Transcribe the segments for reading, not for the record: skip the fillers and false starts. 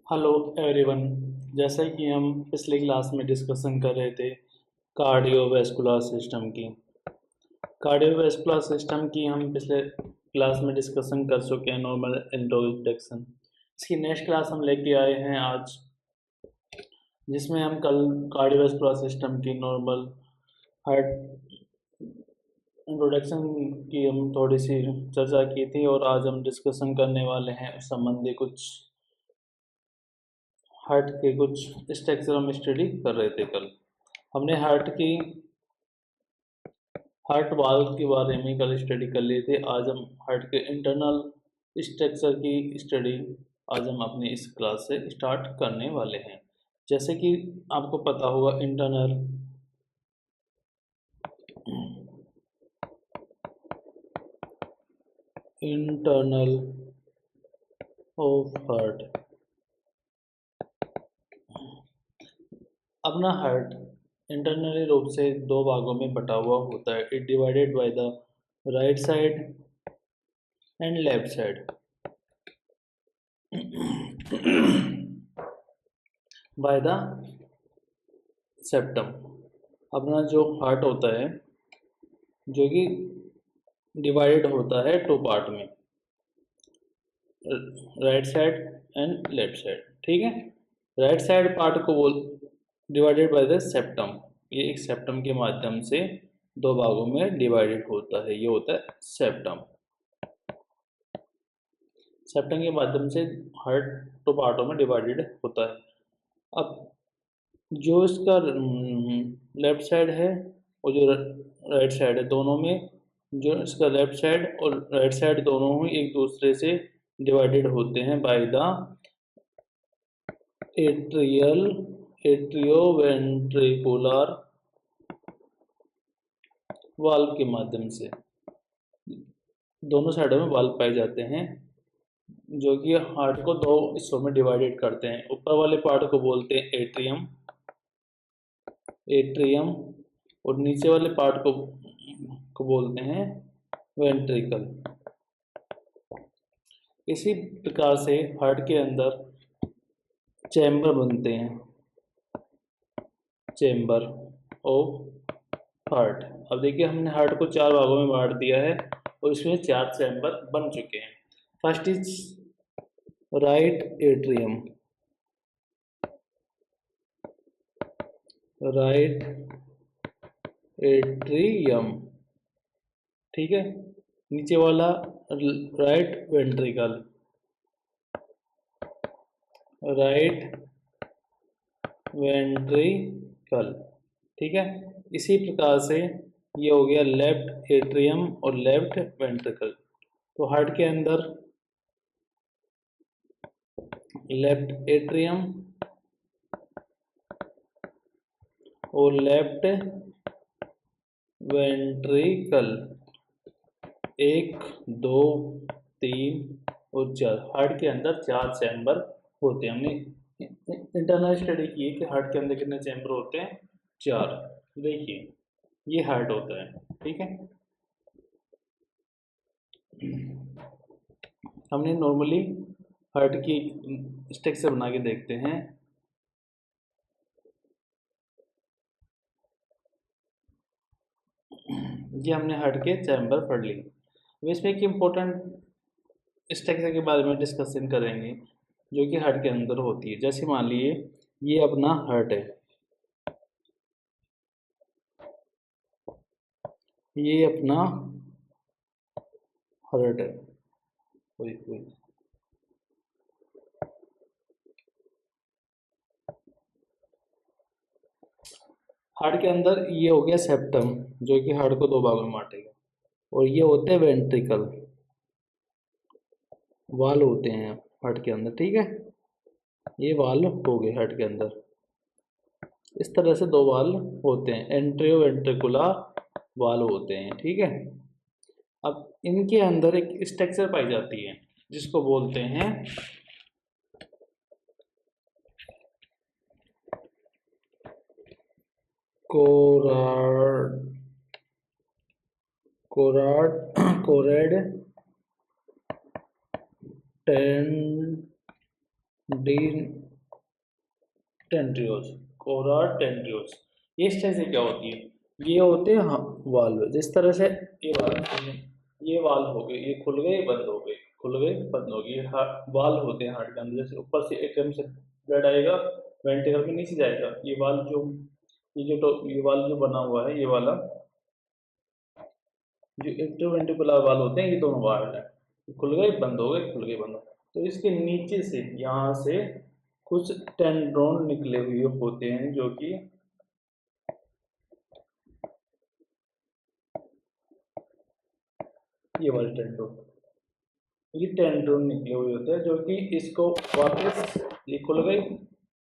Hello everyone. जैसा कि हम पिछली क्लास में डिस्कशन कर रहे थे कार्डियोवैस्कुलर सिस्टम की। कार्डियोवैस्कुलर सिस्टम की हम पिछले क्लास में डिस्कशन कर चुके हैं, नॉर्मल इंट्रोडक्शन। इसकी नेक्स्ट क्लास हम लेके आए हैं आज, जिसमें हम कल कार्डियोवैस्कुलर सिस्टम की नॉर्मल हार्ट इंट्रोडक्शन की हम थोड़ी सी चर्चा की थी, और आज हम डिस्कशन करने वाले हैं उस संबंधी कुछ हार्ट के कुछ स्ट्रक्चर हम स्टडी कर रहे थे कल। हमने हार्ट वाल्व के बारे में कल स्टडी कर लिए थे। आज हम हार्ट के इंटरनल स्ट्रक्चर की स्टडी आज हम अपनी इस क्लास से स्टार्ट करने वाले हैं। जैसे कि आपको पता होगा, इंटरनल ऑफ हार्ट, अपना हार्ट इंटरनली रूप से दो भागों में बटा हुआ होता है। It divided by the right side and left side by the septum. अपना जो हार्ट होता है, जो कि डिवाइडेड होता है टू पार्ट में, right side and left side. ठीक है, राइट साइड पार्ट को बोल डिवाइडेड बाय द सेप्टम। ये एक सेप्टम के माध्यम से दो भागों में डिवाइडेड होता है, ये होता है सेप्टम। सेप्टम के माध्यम से हार्ट टू पार्टों में डिवाइडेड होता है। अब जो इसका लेफ्ट साइड है और जो राइट साइड है, दोनों में जो इसका लेफ्ट साइड और राइट साइड दोनों ही एक दूसरे से डिवाइडेड होते हैं by the atrial atrioventricular valve के माध्यम से। दोनों साइडों में वाल्व पाए जाते हैं, जो कि हार्ट को दो हिस्सों में डिवाइडेड करते हैं। ऊपर वाले पार्ट को बोलते हैं एट्रियम एट्रियम और नीचे वाले पार्ट को बोलते हैं वेंट्रिकल। इसी प्रकार से हार्ट के अंदर चैम्बर बनते हैं, चैम्बर ऑफ हार्ट। अब देखिए, हमने हार्ट को चार भागों में बांट दिया है और इसमें चार चैम्बर बन चुके हैं। First is right atrium, right atrium, ठीक है। नीचे वाला राइट वेंट्रिकल, राइट वेंट्रिकल, ठीक है। इसी प्रकार से ये हो गया लेफ्ट एट्रियम और लेफ्ट वेंट्रिकल। तो हार्ट के अंदर लेफ्ट एट्रियम और लेफ्ट वेंट्रिकल, एक, दो, तीन और चार। हार्ट के अंदर चार चैम्बर होते हैं। हमने इंटरनल स्टडी की है कि हार्ट के अंदर कितने चैम्बर होते हैं, चार। देखिए, ये हार्ट होता है, ठीक है। हमने नॉर्मली हार्ट की स्ट्रक्चर बना के देखते हैं। ये हमने हार्ट के चैम्बर पढ़ ली। अब इसमें एक इम्पोर्टेंट स्ट्रक्चर के बारे में डिस्कशन करेंगे, जो कि हार्ट के अंदर होती है। जैसे मान लीजिए, ये अपना हार्ट है, ये अपना हार्ट है। कोई हार्ट के अंदर ये हो गया सेप्टम, जो कि हार्ट को दो भागों में बांटेगा। और ये होते हैं वेंट्रिकल, वाल होते हैं हार्ट के अंदर, ठीक है। ये वाल हो गए हार्ट के अंदर। इस तरह से दो वाल होते हैं, एंट्रियो वेंट्रिकुलर वाल होते हैं, ठीक है। अब इनके अंदर एक स्ट्रक्चर पाई जाती है, जिसको बोलते हैं कोराड कोराड कोरेड टेंट्रियोज, कोरा टेंट्रियोज। ये इस तरह से क्या होती है, ये होते हैं वाल्व। जिस तरह से ये वाल्व, ये वाल्व हो गए, ये खुल गए बंद हो गए, खुल गए बंद हो गए, ये वाल्व होते हैं हार्ट के अंदर। जैसे ऊपर से एटीएम से ब्लड आएगा, वेंटिलेटर में नीचे जाएगा, ये वाल्व जो, ये वाल्व जो बना हुआ है, ये वाला जो इंटरवेंट्रिकुलर वाल्व होते हैं, ये दोनों वाल्व है, खुल गए बंद हो गए, खुल गए बंद हो गए। तो इसके नीचे से, यहाँ से कुछ टेंड्रोन निकले हुए होते हैं, जो कि ये वाले टेंड्रोन, ये टेंड्रोन निकले हुए होते हैं, जो कि इसको वापस, ये खुल गई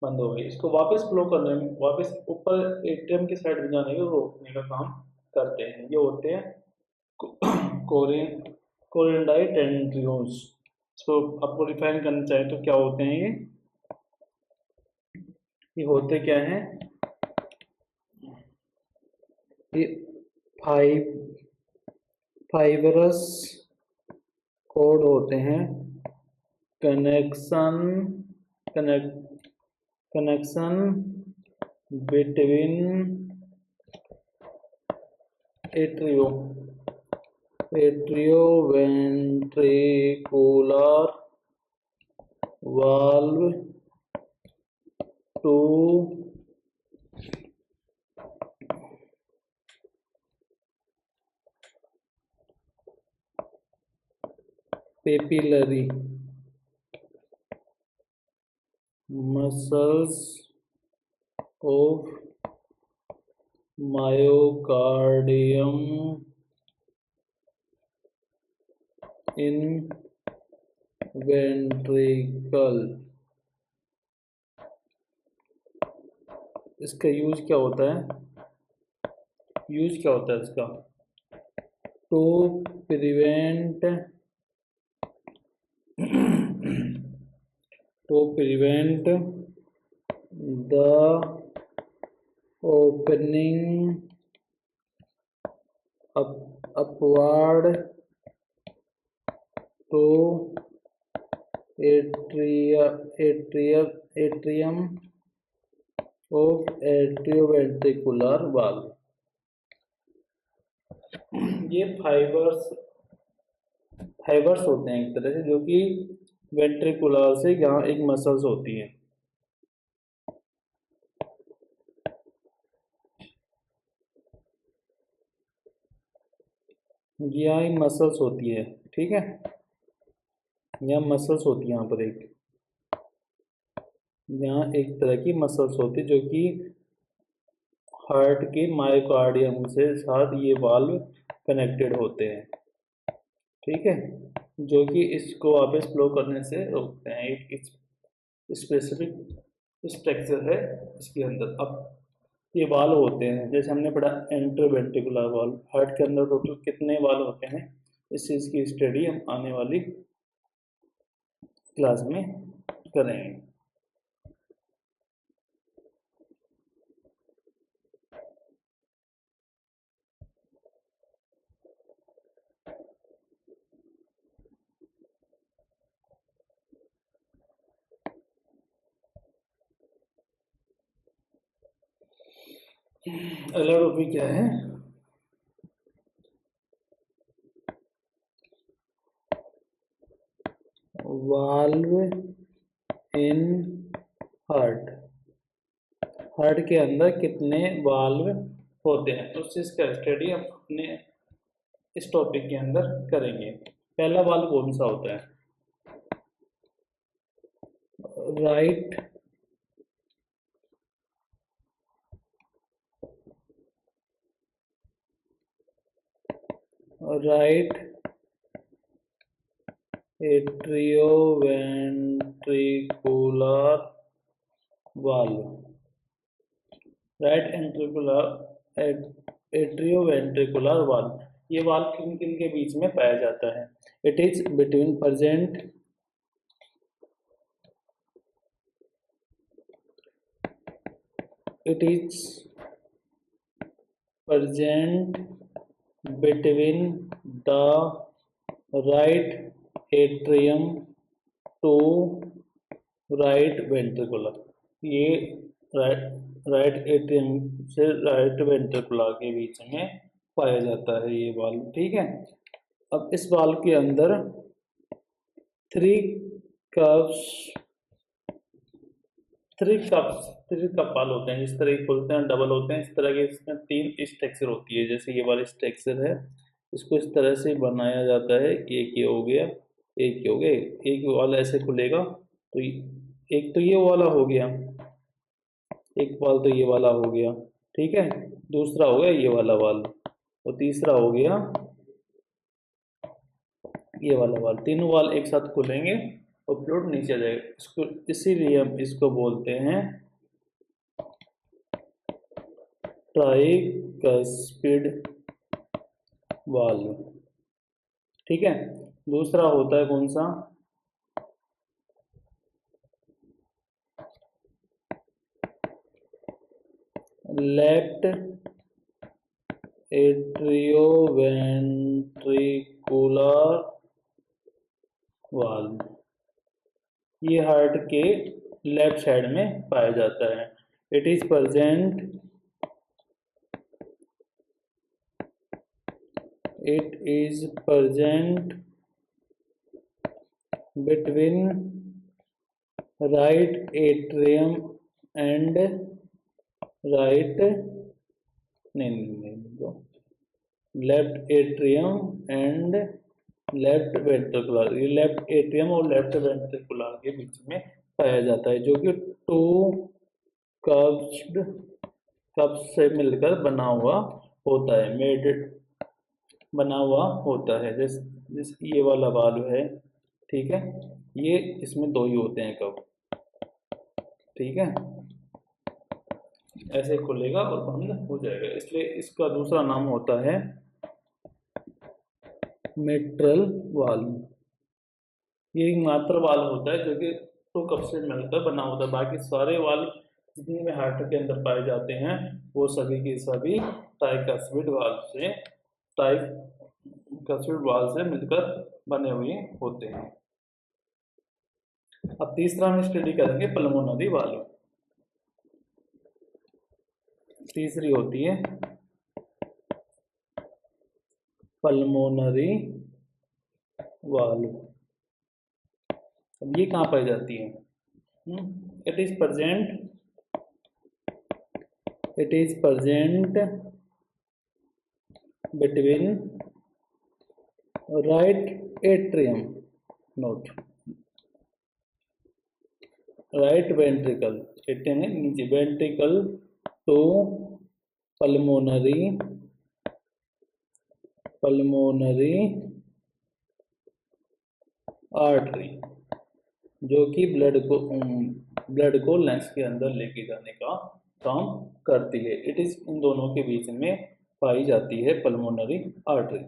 बंद हो गई, इसको वापस फ्लो करने में, वापस ऊपर एटीएम की साइड में जाने को रोकने का काम करते हैं। ये होते हैं कोरिन कोरियनडाई टेंड्रियोन्स। इसको आपको डिफाइन करना चाहे तो क्या होते हैं ये होते क्या हैं, ये फाइबरस कोड होते हैं, connection connection between atrioventricular valve to papillary muscles of myocardium in ventricle. इसका यूज क्या होता है, यूज क्या होता है इसका, to prevent the opening upward to atrium of atrioventricular valve. ये फाइबर्स होते हैं एक तरह से, जो कि वेंट्रिकुलर से यहाँ एक मसल्स होती है, यहाँ एक मसल्स होती है, ठीक है, यहाँ मसल्स होती है, यहाँ पर यहाँ एक तरह की मसल्स होती है, जो कि हार्ट के मायोकार्डियम से साथ ये वाल्व कनेक्टेड होते हैं, ठीक है, जो कि इसको वापस फ्लो करने से रोकते हैं। एक स्पेसिफिक स्ट्रक्चर है इसके अंदर। अब ये वाल्व होते हैं, जैसे हमने पढ़ा इंटरवेंट्रिकुलर वाल्व, हार्ट के अंदर टोटल कितने वाल्व होते हैं, इस चीज़ की स्टडी हम आने वाली क्लास में करेंगे। अगला टॉपिक क्या है, वाल्व इन हार्ट। हार्ट के अंदर कितने वाल्व होते हैं, तो उस चीज़ का स्टडी हम अपने इस टॉपिक के अंदर करेंगे। पहला वाल्व कौन सा होता है, right atrioventricular valve, atrioventricular valve. ये वाल्व किन किन के बीच में पाया जाता है, it is between present between the right atrium to right ventricular, ये राइट एट्रियम से राइट वेंट्रिकुलर के बीच में पाया जाता है ये वाल्व। ठीक है, अब इस वाल्व के अंदर three cups three cup valve होते हैं, जिस तरह के खुलते हैं डबल होते हैं, इस तरह के इसमें तीन स्ट्रक्चर होती है। जैसे ये वाला स्ट्रक्चर है, इसको इस तरह से बनाया जाता है। एक ये हो गया, एक ये हो गया, एक वाला ऐसे खुलेगा तो एक तो ये वाला हो गया, एक वाल तो ये वाला हो गया। ठीक है, दूसरा हो गया ये वाला वाल, और तीसरा हो गया ये वाला वाल। तीनों वाल एक साथ खुलेंगे और फ्लूइड नीचे जाएगा। इसको इसीलिए हम इसको बोलते हैं ट्राइकस्पिड वाल्व। ठीक है, दूसरा होता है कौन सा, लेफ्ट एट्रियोवेंट्रिकुलर वाल्व। ये हार्ट के लेफ्ट साइड में पाया जाता है। It is present between right atrium and right left atrium and left ventricular. ये लेफ्ट एट्रियम और लेफ्ट वेंट्रिकुलर के बीच में पाया जाता है, जो कि टू कप्स से मिलकर बना हुआ होता है, मेडेड बना हुआ होता है। जिस ये वाला वाल्व है, ठीक है, ये इसमें दो ही होते हैं कप। ठीक है, ऐसे खुलेगा और बंद हो जाएगा, इसलिए इसका दूसरा नाम होता है मिट्रल वाल्व। ये एक मात्र वाल्व होता है जो कि टू कप से मिलकर बना होता है। बाकी सारे वाल्व जितने भी हार्ट के अंदर पाए जाते हैं वो सभी के सभी ट्राइकस्पिड वाल्व से मिलकर बने हुए होते हैं। अब तीसरा हम स्टडी करेंगे पल्मोनरी वाल्व। तीसरी होती है पल्मोनरी वाल्व। अब ये कहाँ पाई जाती है? It is present between right atrium, note right ventricle, atrium है नीचे, ventricle to pulmonary आर्टरी, जो कि ब्लड को लंग्स के अंदर लेके जाने का काम करती है। इट इज इन दोनों के बीच में पाई जाती है पल्मोनरी आर्टरी।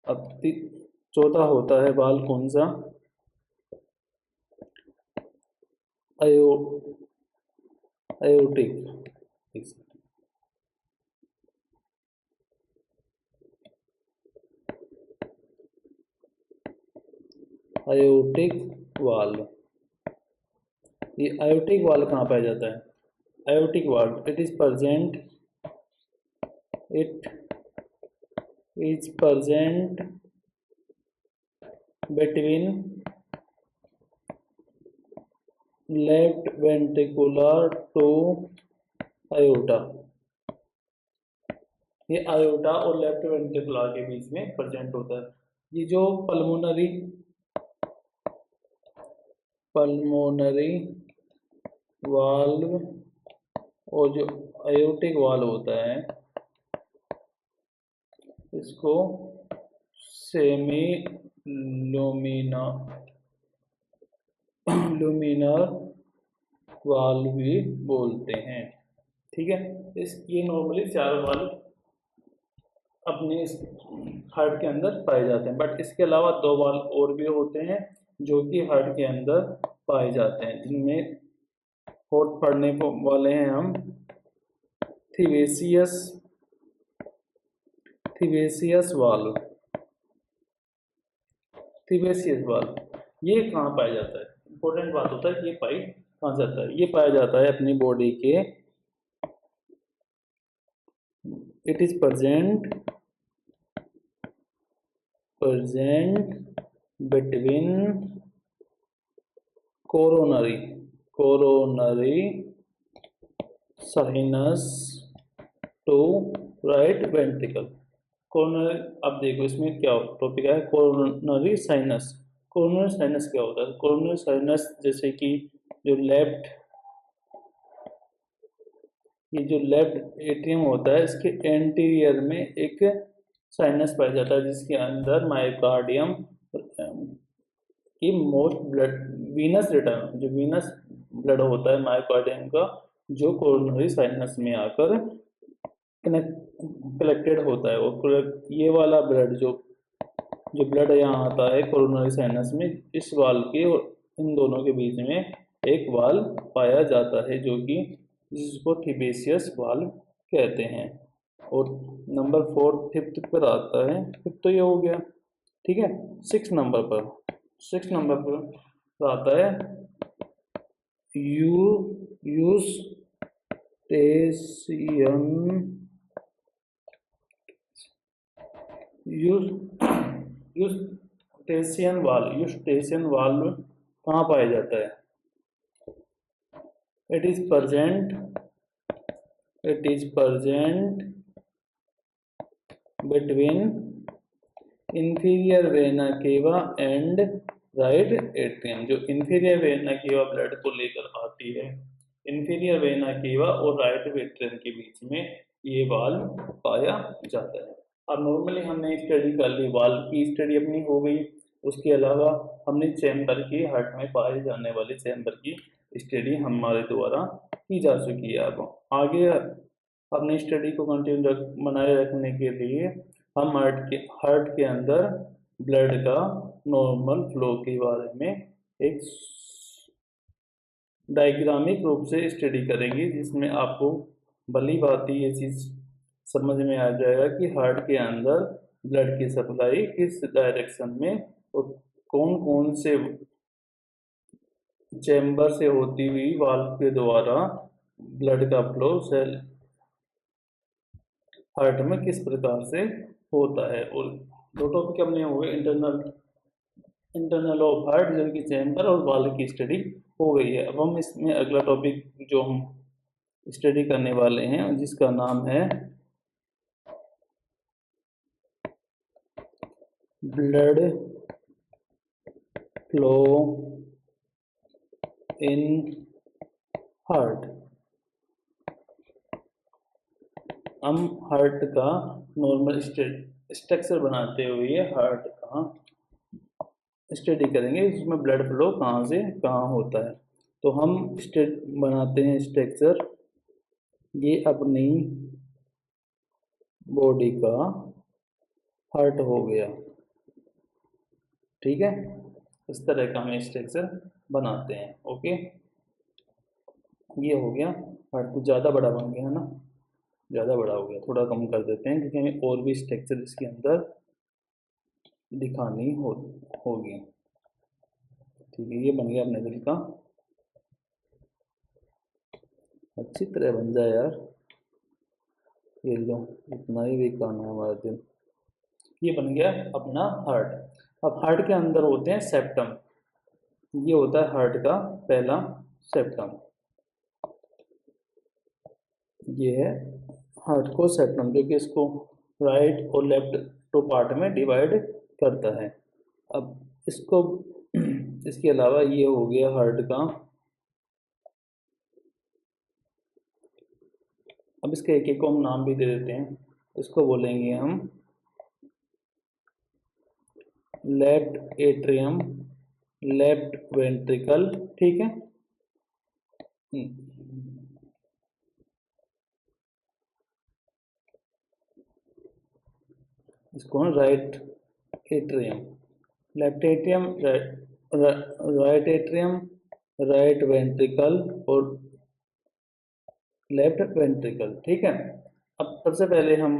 अब चौथा होता है वाल्व कौन सा, aortic वाल्व। ये आयोटिक वाल्व कहाँ पाया जाता है? Aortic valve it is present between left ventricular to aorta। ये आयोटा और लेफ्ट वेंट्रिकुलर के बीच में प्रेजेंट होता है। ये जो पल्मोनरी वाल्व और जो आयोटिक वाल्व होता है, इसको सेमी लुमिनर वाल्व भी बोलते हैं। ठीक है, ये नॉर्मली चार वाल्व अपने हार्ट के अंदर पाए जाते हैं, बट इसके अलावा दो वाल्व और भी होते हैं जो कि हार्ट के अंदर पाए जाते हैं, जिनमें फोर्थ पढ़ने वाले हैं हम थिवेसियस वाल्व। ये कहाँ पाया जाता है? इम्पोर्टेंट बात होता है कि ये पाई कहाँ जाता है। ये पाया जाता है अपनी बॉडी के, it is present between coronary sinus to right ventricle. Coronary, अब देखो इसमें क्या टॉपिक है, कोरोनरी साइनस। कोरोनरी साइनस क्या होता है? कोरोनरी साइनस जैसे कि जो लेफ्ट, ये जो लेफ्ट एट्रियम होता है इसके एंटीरियर में एक साइनस पाया जाता है जिसके अंदर मायोकार्डियम की मोस्ट ब्लड, वीनस रिटर्न, जो वीनस ब्लड होता है मायोकार्डियम का, जो कोरोनरी साइनस में आकर कलेक्टेड होता है। और ये वाला ब्लड जो जो ब्लड यहाँ आता है कोरोनरी साइनस में, इस वाल के और इन दोनों के बीच में एक वाल पाया जाता है जो कि जिसको थिबेसियस वाल कहते हैं। और नंबर 4 फिफ्थ पर आता है, फिफ्थ तो ये हो गया, ठीक है। 6 नंबर पर आता है यूस्टेशियन वाल्व कहाँ पाया जाता है? It is present between inferior vena cava and right atrium। जो inferior vena cava ब्लड को लेकर आती है, inferior vena cava और right atrium के बीच में ये वाल्व पाया जाता है। अब नॉर्मली हमने स्टडी कर ली, वाल्व की स्टडी अपनी हो गई। उसके अलावा हमने चैम्बर की, हार्ट में पाए जाने वाले चैम्बर की स्टडी हमारे द्वारा की जा चुकी है। अब आगे अपनी स्टडी को कंटिन्यू बनाए रखने के लिए हम हार्ट के अंदर ब्लड का नॉर्मल फ्लो के बारे में एक डायग्रामिक रूप से स्टडी करेंगे, जिसमें आपको भली भांति ये चीज़ समझ में आ जाएगा कि हार्ट के अंदर ब्लड की सप्लाई किस डायरेक्शन में और कौन कौन से चैम्बर से होती हुई वाल्व के द्वारा ब्लड का फ्लो सेल हार्ट में किस प्रकार से होता है। और दो टॉपिक हमने हो गए, इंटरनल ऑफ हार्ट जो कि चैम्बर, और वाल्व की स्टडी हो गई है। अब हम इसमें अगला टॉपिक जो हम स्टडी करने वाले हैं जिसका नाम है ब्लड फ्लो इन हार्ट। हम हार्ट का नॉर्मल स्ट्रक्चर बनाते हुए हार्ट का स्टडी करेंगे, इसमें ब्लड फ्लो कहाँ से कहाँ होता है। तो हम बनाते हैं स्ट्रक्चर, ये अपनी बॉडी का हार्ट हो गया, ठीक है। इस तरह का हम स्ट्रक्चर बनाते हैं, ओके। ये हो गया हार्ट, कुछ ज़्यादा बड़ा बन गया है ना, ज़्यादा बड़ा हो गया, थोड़ा कम कर देते हैं क्योंकि हमें और भी स्ट्रक्चर इसके अंदर दिखानी होगी, ठीक है। ये बन गया अपने दिल का, अच्छी तरह बन जाए यार, ये लो, इतना ही वीक आना है हमारा दिल। ये बन गया अपना हार्ट। अब हार्ट के अंदर होते हैं सेप्टम, ये होता है हार्ट का पहला सेप्टम, ये है हार्ट को सेप्टम, जो कि इसको राइट और लेफ्ट टू पार्ट में डिवाइड करता है। अब इसको इसके अलावा ये हो गया हार्ट का, अब इसके एक एक को हम नाम भी दे देते हैं। इसको बोलेंगे हम लेफ्ट एट्रियम, लेफ्ट वेंट्रिकल, ठीक है। इसको right atrium, left atrium, right atrium, right ventricle और लेफ्ट वेंट्रिकल, ठीक है। अब सबसे पहले हम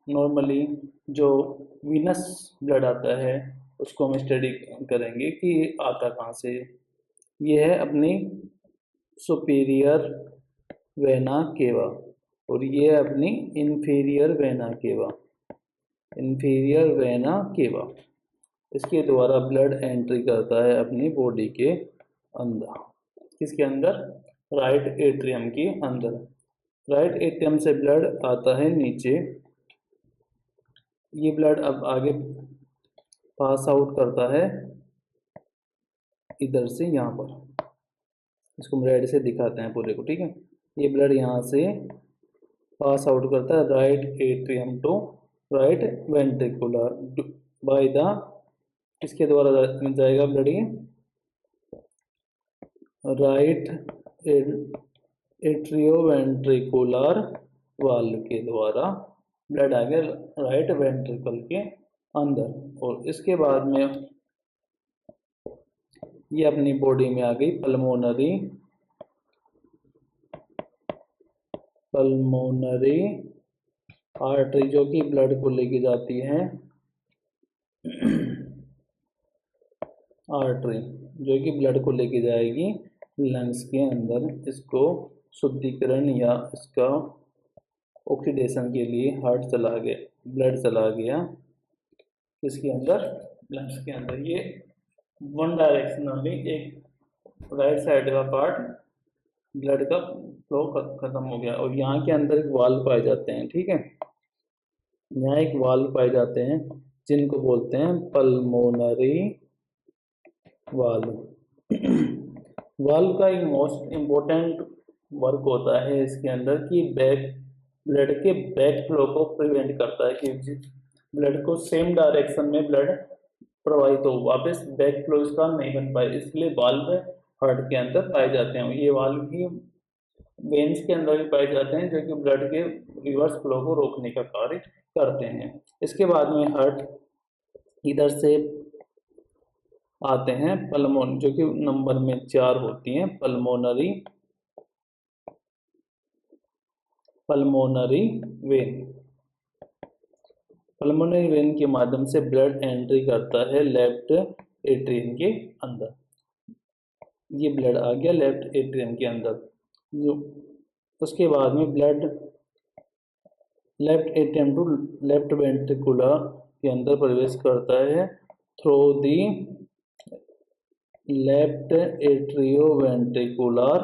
नॉर्मली जो वीनस ब्लड आता है उसको हम स्टडी करेंगे कि आता कहाँ से, ये है अपनी सुपीरियर वेना केवा और ये है अपनी inferior vena cava, inferior vena cava. इसके द्वारा ब्लड एंट्री करता है अपनी बॉडी के अंदर। किसके अंदर? राइट एट्रियम के अंदर। राइट एट्रियम से ब्लड आता है नीचे। ये ब्लड अब आगे पास आउट करता है इधर से यहाँ पर। इसको हम रेड से दिखाते हैं पूरे को, ठीक है। ये ब्लड यहाँ से पास आउट करता है right atrium to right ventricular by the, किसके द्वारा जाएगा ब्लड? ये राइट एट्रियोवेंट्रिकुलर वाल्व के द्वारा ब्लड आ गया राइट वेंट्रिकल के अंदर। और इसके बाद में ये अपनी बॉडी में आ गई पल्मोनरी आर्टरी, जो कि ब्लड को लेके जाती है आर्टरी, जो कि ब्लड को लेके जाएगी लंग्स के अंदर। इसको शुद्धिकरण या इसका ऑक्सीडेशन के लिए हार्ट चला गया, ब्लड चला गया इसके अंदर लंग्स के अंदर। ये वन डायरेक्शनली एक राइट साइड का पार्ट ब्लड का फ्लो खत्म हो गया। और यहाँ के अंदर एक वाल्व पाए जाते हैं, ठीक है। यहाँ एक वाल्व पाए जाते हैं जिनको बोलते हैं पल्मोनरी वाल्व। वाल्व का एक मोस्ट इम्पोर्टेंट वर्क होता है इसके अंदर कि ब्लड के बैक फ्लो को प्रिवेंट करता है कि ब्लड को सेम डायरेक्शन में ब्लड प्रवाहित हो, वापस बैक फ्लो इसका नहीं बन पाए। इसलिए वाल्व हार्ट के अंदर पाए जाते हैं। ये वाल्व भी वेन्स के अंदर भी पाए जाते हैं, जो कि ब्लड के रिवर्स फ्लो को रोकने का कार्य करते हैं। इसके बाद में हार्ट इधर से आते हैं पल्मोन, जो कि नंबर में 4 होती हैं पल्मोनरी वेन। पल्मोनरी वेन के माध्यम से ब्लड एंट्री करता है लेफ्ट एट्रियम के अंदर। ये ब्लड आ गया लेफ्ट एट्रियम के अंदर। जो उसके बाद में blood left atrium to left ventricular के अंदर प्रवेश करता है through the left atrioventricular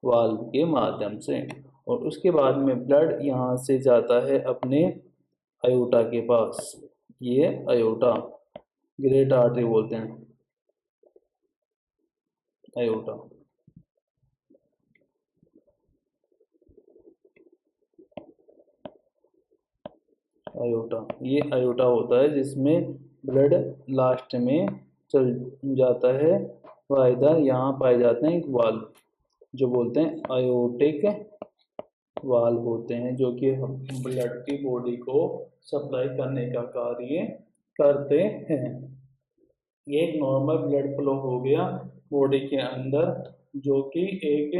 valve के माध्यम से। और उसके बाद में ब्लड यहाँ से जाता है अपने अयोटा के पास। ये अयोटा, ग्रेट आर्टरी बोलते हैं अयोटा। अयोटा, ये अयोटा होता है जिसमें ब्लड लास्ट में चल जाता है। वह इधर यहाँ पाए जाते हैं एक वाल्व, जो बोलते हैं अयोटिक वाल्व होते हैं, जो कि ब्लड की बॉडी को सप्लाई करने का कार्य करते हैं। ये एक नॉर्मल ब्लड फ्लो हो गया बॉडी के अंदर, जो कि एक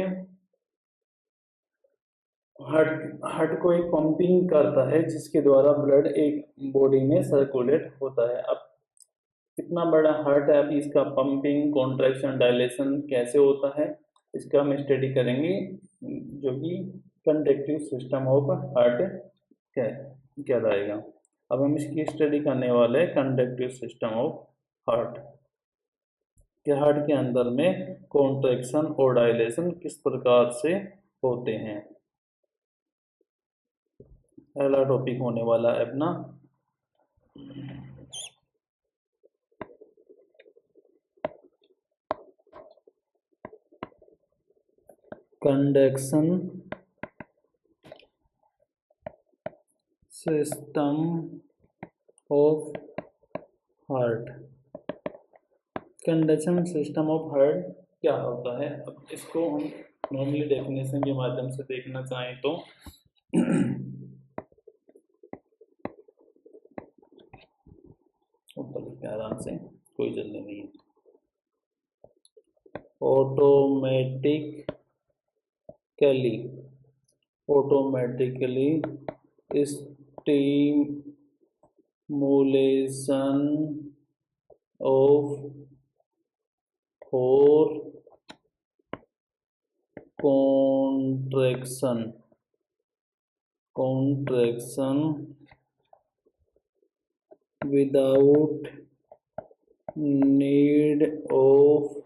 हार्ट को एक पंपिंग करता है, जिसके द्वारा ब्लड एक बॉडी में सर्कुलेट होता है। अब इतना बड़ा हार्ट है, अभी इसका पंपिंग, कॉन्ट्रैक्शन, डायलेशन कैसे होता है इसका हम स्टडी करेंगे, जो कि कंडक्टिव सिस्टम ऑफ हार्ट कहलाएगा। अब हम इसकी स्टडी करने वाले हैं कंडक्टिव सिस्टम ऑफ हार्ट के। हार्ट के अंदर में कॉन्ट्रैक्शन और डायलेशन किस प्रकार से होते हैं। पहला टॉपिक होने वाला है अपना conduction system of heart. Conduction system of heart क्या होता है? अब इसको हम नॉर्मली डेफिनेशन के माध्यम से देखना चाहें तो ऊपर लिखते हैं आराम से, कोई जल्दी नहीं है। Automatically stimulation of four contraction without need of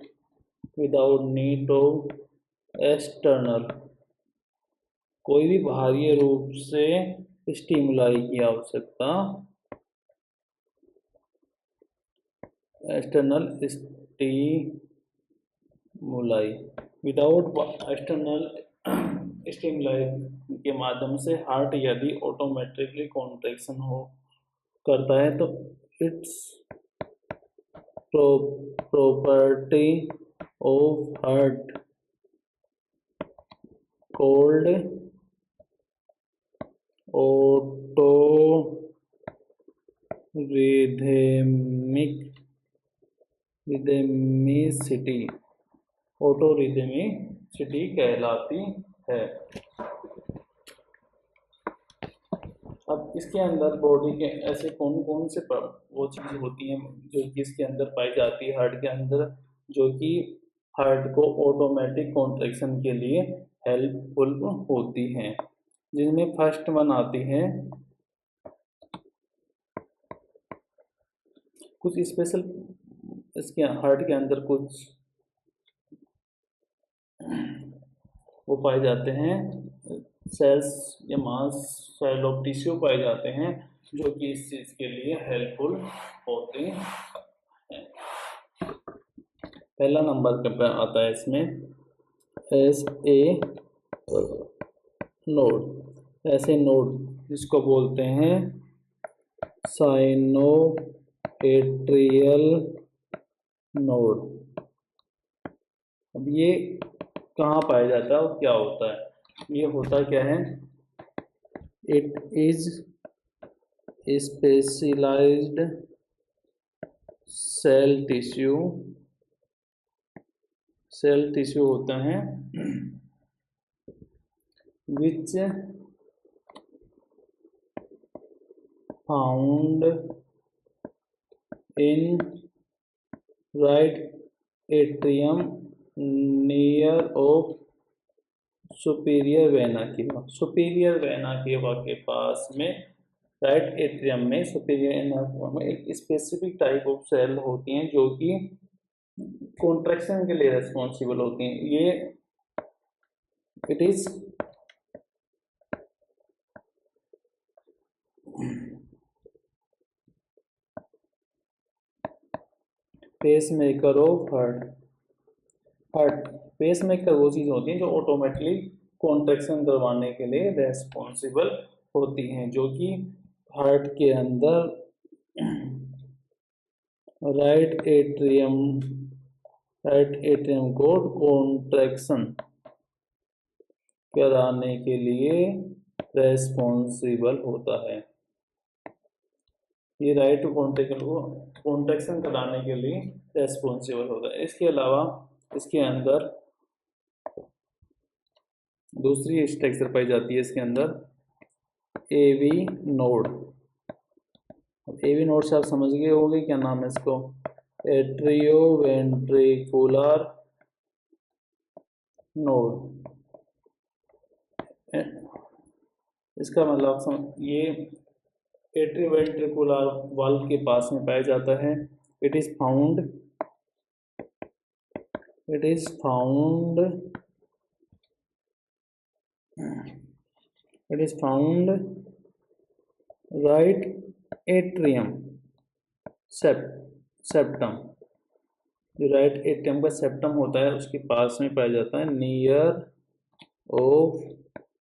external, कोई भी बाहरी रूप से स्टिमुलाई की आवश्यकता, external stimuli, without external stimuli के माध्यम से हार्ट यदि ऑटोमेटिकली कॉन्ट्रैक्शन करता है तो it's property of heart called auto rhythmicity कहलाती है। अब इसके अंदर बॉडी के ऐसे कौन कौन से वो चीज़ें होती हैं जो कि इसके अंदर पाई जाती है हार्ट के अंदर, जो कि हार्ट को ऑटोमेटिक कॉन्ट्रैक्शन के लिए हेल्पफुल होती हैं, जिनमें फर्स्ट वन आती है कुछ स्पेशल, इसके हार्ट के अंदर कुछ वो पाए जाते हैं सेल्स या मास सेल ऑफ टिश्यू पाए जाते हैं जो कि इस चीज़ के लिए हेल्पफुल होते हैं। पहला नंबर पे आता है इसमें SA नोड, ऐसे नोड जिसको बोलते हैं साइनोएट्रियल नोड। अब ये कहाँ पाया जाता है और क्या होता है? ये होता क्या है, it is specialized cell tissue होता है which found in right atrium near of superior vena cava के पास में, राइट एट्रियम में सुपीरियर वेना में एक स्पेसिफिक टाइप ऑफ सेल होती हैं जो कि कॉन्ट्रैक्शन के लिए रेस्पॉन्सिबल होती हैं। ये it is pacemaker of heart. Pacemaker वो चीज़ होती है जो ऑटोमेटिकली कॉन्ट्रैक्शन करवाने के लिए रेस्पॉन्सिबल होती हैं, जो कि हार्ट के अंदर राइट एट्रियम को कॉन्ट्रैक्शन कराने के लिए रेस्पॉन्सिबल होता है। ये राइट कॉन्ट्रैक्शन कराने के लिए रेस्पॉन्सिबल होता है। इसके अलावा इसके अंदर दूसरी स्ट्रक्चर पाई जाती है इसके अंदर AV नोड। AV नोड से आप समझ गए होंगे क्या नाम है इसको, एट्रियोवेंट्रिकुलर नोड। इसका मतलब ये एट्रियोवेंट्रिकुलर वाल्व के पास में पाया जाता है। It is found right atrium septum, जो राइट एट्रियम का सेप्टम होता है उसके पास में पाया जाता है, नियर ऑफ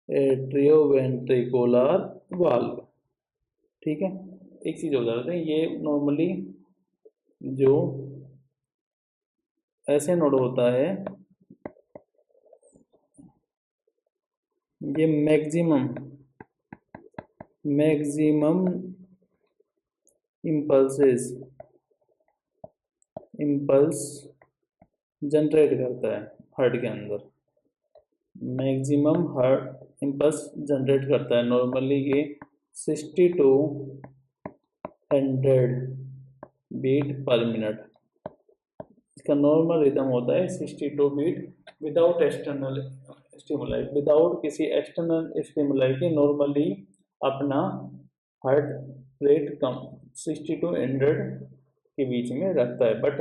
एट्रियोवेंट्रिकुलर वाल्व। ठीक है, एक चीज हो जाता है, ये नॉर्मली जो ऐसे नोड होता है ये मैक्सिमम इम्पल्स जनरेट करता है हार्ट के अंदर, मैक्सिमम हार्ट इम्पल्स जनरेट करता है। नॉर्मली ये 60 to 100 बीट पर मिनट, इसका नॉर्मल रिदम होता है 62 beat without external stimuli, without किसी एक्सटर्नल स्टिमुलाई के नॉर्मली अपना हार्ट रेट कम 60 to 100 के बीच में रखता है। बट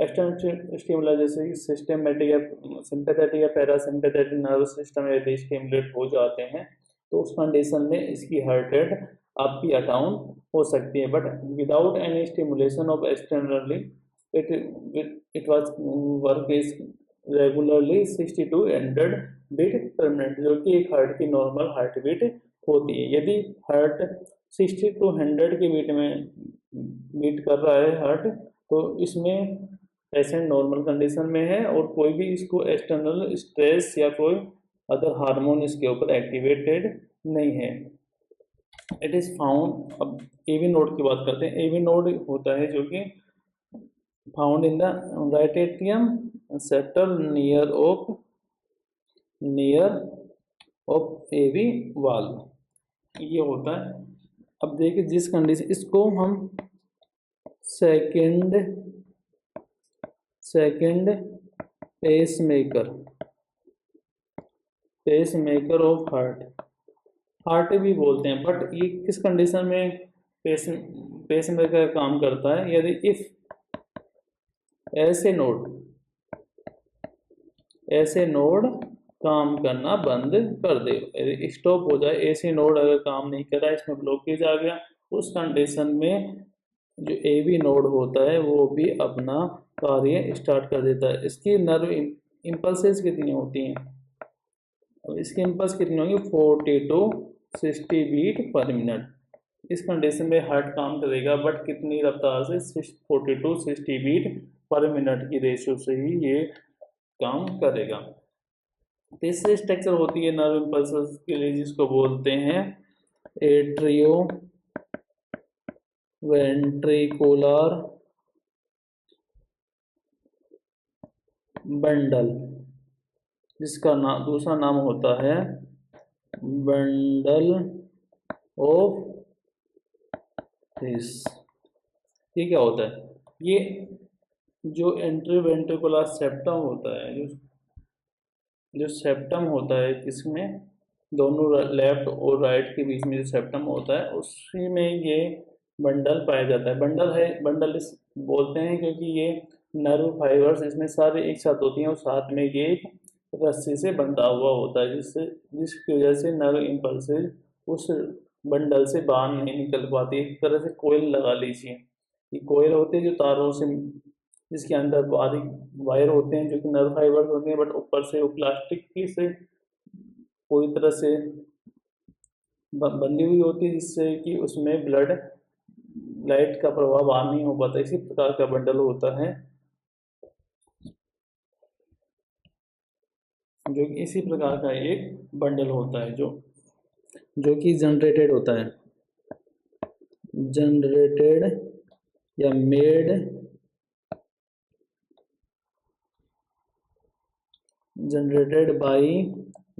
एक्सटर्नल स्टिमुलाई जैसे कि सिस्टमेटिक या सिंपैथेटिक या पैरासिम्पैथेटिक नर्वस सिस्टम यदि स्टिमुलेट हो जाते हैं तो उस कंडीशन में इसकी हार्ट रेट अप या डाउन हो सकती है। But without any stimulation of externally it was work is regularly 60 to 100 beat per minute, जो कि एक हार्ट की नॉर्मल हार्ट बीट होती है। यदि हार्ट 60 to 100 के बीट में बीट कर रहा है हार्ट, तो इसमें पेशेंट नॉर्मल कंडीशन में है और कोई भी इसको एक्सटर्नल स्ट्रेस या कोई अदर हार्मोन इसके ऊपर एक्टिवेटेड नहीं है। इट इज़ फाउंड, अब एवी नोड की बात करते हैं। एवी नोड होता है जो कि found in the right atrium septal near of AV valve, ये होता है। अब देखिए जिस कंडीशन, इसको हम second pacemaker of heart भी बोलते हैं। बट ये किस कंडीशन में पेस मेकर काम करता है? यदि इफ ऐसे नोड काम करना बंद कर दे, यदि स्टॉप हो जाए, ऐसे नोड अगर काम नहीं कर रहा है, इसमें ब्लॉकेज आ गया, उस कंडीशन में जो एवी नोड होता है वो भी अपना कार्य स्टार्ट कर देता है। इसकी नर्व इम्पल्सेस कितनी होती हैं? अब इसकी इम्पल्स कितनी होगी? 40 to 60 बीट पर मिनट। इस कंडीशन में हार्ट काम करेगा, बट कितनी रफ्तार से? 40 to 60 बीट पर मिनट की रेशियो से ही ये काम करेगा। तीसरी स्ट्रक्चर होती है नर्व इम्पल्सेस के लिए, जिसको बोलते हैं एट्रियो वेंट्रिकुलर बंडल, जिसका दूसरा नाम होता है बंडल ऑफ हिस। ये क्या होता है? ये जो एंट्रीवेंट्रिकुलर सेप्टम होता है, जो सेप्टम होता है, इसमें दोनों लेफ्ट और राइट के बीच में जो सेप्टम होता है, उसी में ये बंडल पाया जाता है। बंडल इस बोलते हैं क्योंकि ये नर्व फाइबर्स इसमें सारे एक साथ होती हैं और साथ में ये रस्सी से बंधा हुआ होता है, जिसकी वजह से नर्व इम्पल्सेस उस बंडल से बाहर नहीं निकल पाती। एक तरह से कोयल लगा लीजिए, ये कोयल होते हैं जो तारों से, जिसके अंदर बारीक वायर होते हैं जो कि नर्व फाइबर्स होते हैं, बट ऊपर से वो प्लास्टिक की से पूरी तरह से बंधी हुई होती है, जिससे कि उसमें ब्लड लाइट का प्रभाव बाहर नहीं हो पाता। इसी प्रकार का बंडल होता है, जो कि इसी प्रकार का एक बंडल होता है जो कि जनरेटेड होता है, जनरेटेड या made generated by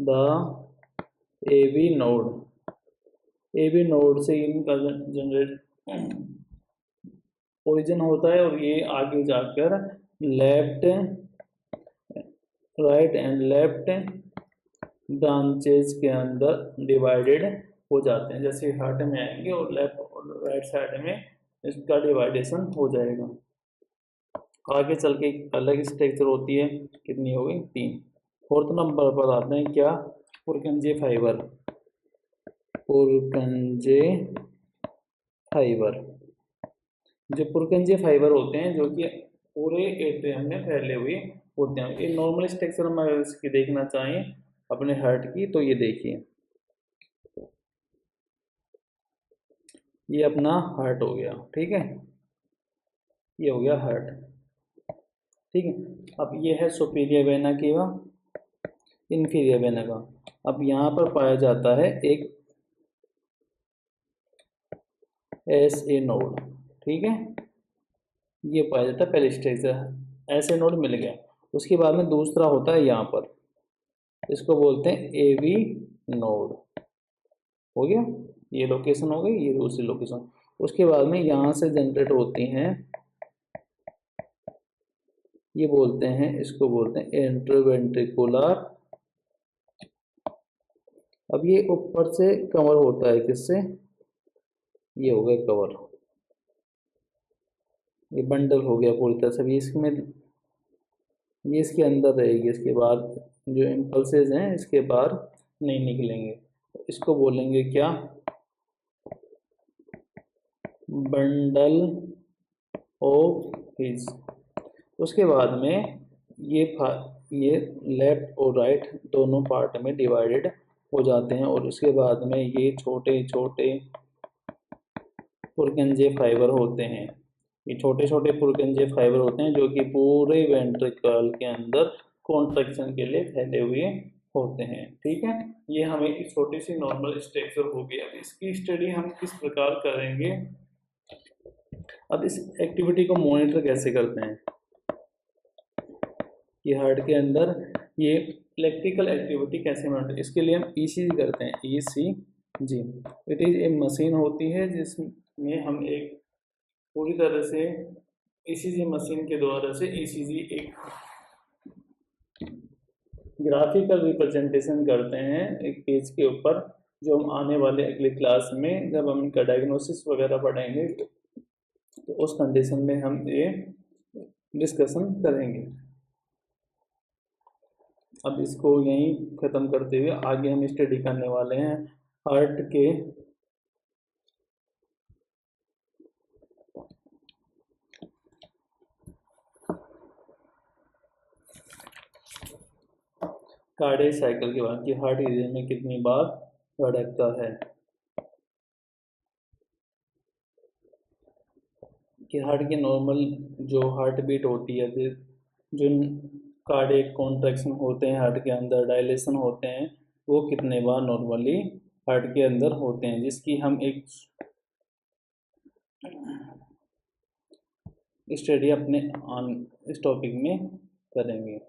the AV node से इनका जनरेट ओरिजिन होता है, और ये आगे जाकर राइट एंड लेफ्ट ब्रांचेज के अंदर डिवाइडेड हो जाते हैं। जैसे हार्ट में आएंगे और लेफ्ट और राइट साइड में इसका डिवाइडेशन हो जाएगा। आगे चल के एक अलग स्ट्रक्चर होती है, कितनी हो गई? 3। फोर्थ नंबर पर आते हैं क्या? पुरकंजे फाइबर। जो पुरकंजे फाइबर होते हैं जो कि पूरे एट्रियम में फैले हुए होते हैं। ये नॉर्मल स्ट्रक्चर में अगर इसकी देखना चाहें अपने हार्ट की, तो ये देखिए, ये अपना हार्ट हो गया, ठीक है, ये हो गया हार्ट, ठीक है। अब ये है सुपीरियर वेना केवा, इन्फीरियर वेना का। अब यहाँ पर पाया जाता है एक SA नोड, ठीक है, ये पाया जाता है पहले स्ट्रक्चर, SA नोड मिल गया। उसके बाद में दूसरा होता है यहाँ पर, इसको बोलते हैं AV नोड, हो गया, ये लोकेशन हो गई, ये दूसरी लोकेशन। उसके बाद में यहाँ से जनरेट होती हैं ये बोलते हैं, इसको बोलते हैं इंट्रावेंट्रिकुलर। अब ये ऊपर से कवर होता है किससे, ये हो गया कवर, ये बंडल हो गया पूरी तरह से। ये इसमें, ये इसके अंदर रहेगी, इसके बाद जो इम्पल्सेस हैं इसके बाहर नहीं निकलेंगे। इसको बोलेंगे क्या, बंडल ऑफ हिज। उसके बाद में ये ये लेफ्ट और राइट दोनों पार्ट में डिवाइडेड हो जाते हैं, और उसके बाद में ये छोटे छोटे पुरगंजे फाइबर होते हैं। ये छोटे छोटे पुरगंजे फाइबर होते हैं जो कि पूरे वेंट्रिकल के अंदर कॉन्ट्रैक्शन के लिए फैले हुए होते हैं। ठीक है, ये हमें एक छोटी सी नॉर्मल स्ट्रक्चर हो गया। अब इसकी स्टडी हम किस प्रकार करेंगे, अब इस एक्टिविटी को मॉनिटर कैसे करते हैं कि हार्ट के अंदर ये इलेक्ट्रिकल एक्टिविटी कैसे मॉनिटर, इसके लिए हम ईसीजी करते हैं, ECG. It is a machine होती है जिसमें हम एक पूरी तरह से ईसीजी मशीन के द्वारा से ईसीजी एक ग्राफिकल रिप्रेजेंटेशन करते हैं एक पेज के ऊपर, जो हम आने वाले अगले क्लास में जब हम इनका डायग्नोसिस वगैरह पढ़ेंगे तो उस कंडीशन में हम ये डिस्कशन करेंगे। अब इसको यहीं ख़त्म करते हुए आगे हम स्टडी करने वाले हैं हार्ट के कार्डियक साइकिल के बाद कि हार्ट की दिन में कितनी बार धड़कता है, कि हार्ट की नॉर्मल जो हार्ट बीट होती है, जो कार्डियक कॉन्ट्रैक्शन होते हैं हार्ट के अंदर, डायलेशन होते हैं, वो कितने बार नॉर्मली हार्ट के अंदर होते हैं, जिसकी हम एक स्टडी अपने इस टॉपिक में करेंगे,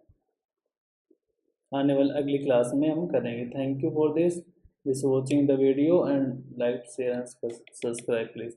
आने वाले अगली क्लास में हम करेंगे। Thank you for this watching the video and like share and subscribe please.